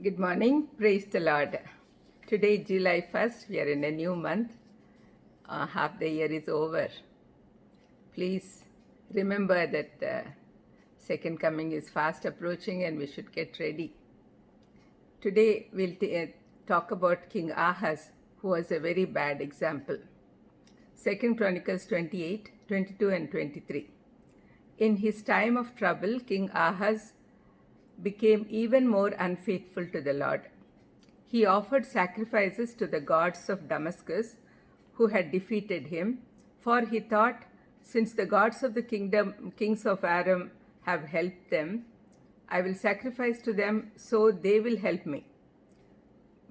Good morning. Praise the Lord. Today, July 1st, we are in a new month. Half the year is over. Please remember that second coming is fast approaching and we should get ready. Today, we'll talk about King Ahaz, who was a very bad example. 2 Chronicles 28, 22 and 23. In his time of trouble, King Ahaz became even more unfaithful to the Lord. He offered sacrifices to the gods of Damascus, who had defeated him, for he thought, since the gods of the kings of Aram have helped them, I will sacrifice to them, so they will help me.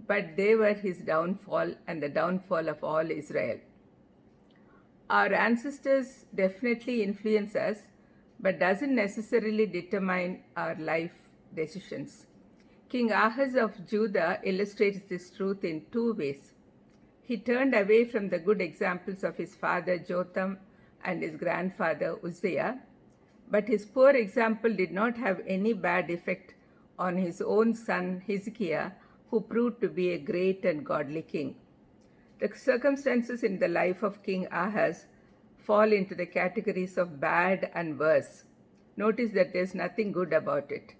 But they were his downfall and the downfall of all Israel. Our ancestors definitely influence us, but doesn't necessarily determine our life decisions. King Ahaz of Judah illustrates this truth in two ways. He turned away from the good examples of his father Jotham and his grandfather Uzziah, but his poor example did not have any bad effect on his own son Hezekiah, who proved to be a great and godly king. The circumstances in the life of King Ahaz fall into the categories of bad and worse. Notice that there's nothing good about it.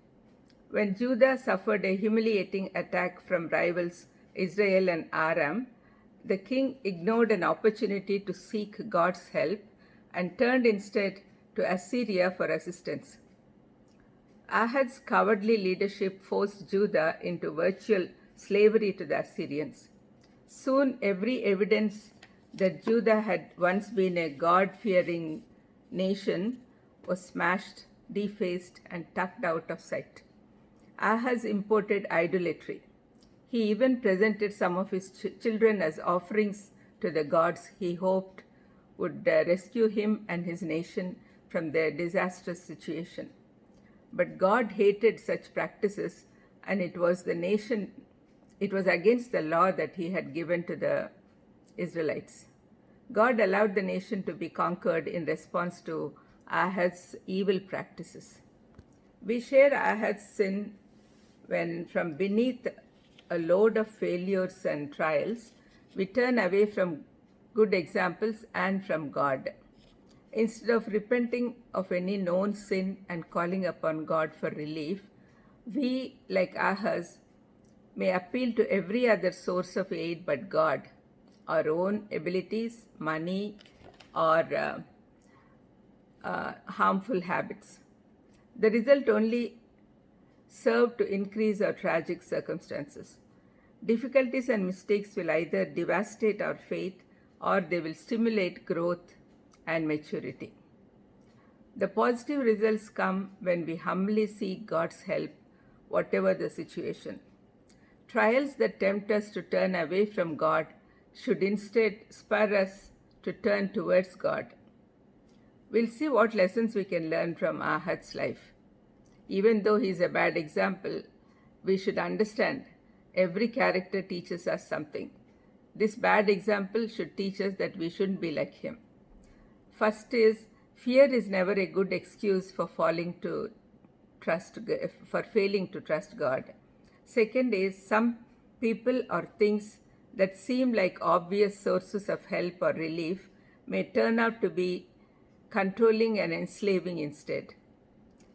When Judah suffered a humiliating attack from rivals Israel and Aram, the king ignored an opportunity to seek God's help and turned instead to Assyria for assistance. Ahaz's cowardly leadership forced Judah into virtual slavery to the Assyrians. Soon, every evidence that Judah had once been a God-fearing nation was smashed, defaced, and tucked out of sight. Ahaz imported idolatry. He even presented some of his children as offerings to the gods he hoped would rescue him and his nation from their disastrous situation. But God hated such practices, and it was against the law that he had given to the Israelites. God allowed the nation to be conquered in response to Ahaz's evil practices. We share Ahaz's sin when from beneath a load of failures and trials, we turn away from good examples and from God. Instead of repenting of any known sin and calling upon God for relief, we, like Ahaz, may appeal to every other source of aid but God, our own abilities, money, or harmful habits. The result only serve to increase our tragic circumstances. Difficulties and mistakes will either devastate our faith or they will stimulate growth and maturity. The positive results come when we humbly seek God's help, whatever the situation. Trials that tempt us to turn away from God should instead spur us to turn towards God. We'll see what lessons we can learn from Ahaz's life. Even though he is a bad example, we should understand every character teaches us something. This bad example should teach us that we shouldn't be like him. First is, fear is never a good excuse for failing to trust God. Second is, some people or things that seem like obvious sources of help or relief may turn out to be controlling and enslaving instead.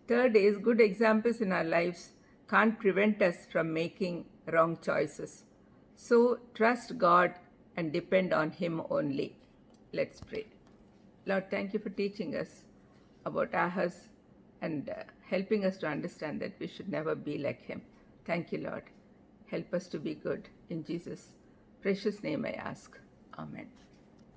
Third is, good examples in our lives can't prevent us from making wrong choices. So trust God and depend on Him only. Let's pray. Lord, thank you for teaching us about Ahaz and helping us to understand that we should never be like him. Thank you, Lord. Help us to be good. In Jesus' precious name I ask. Amen.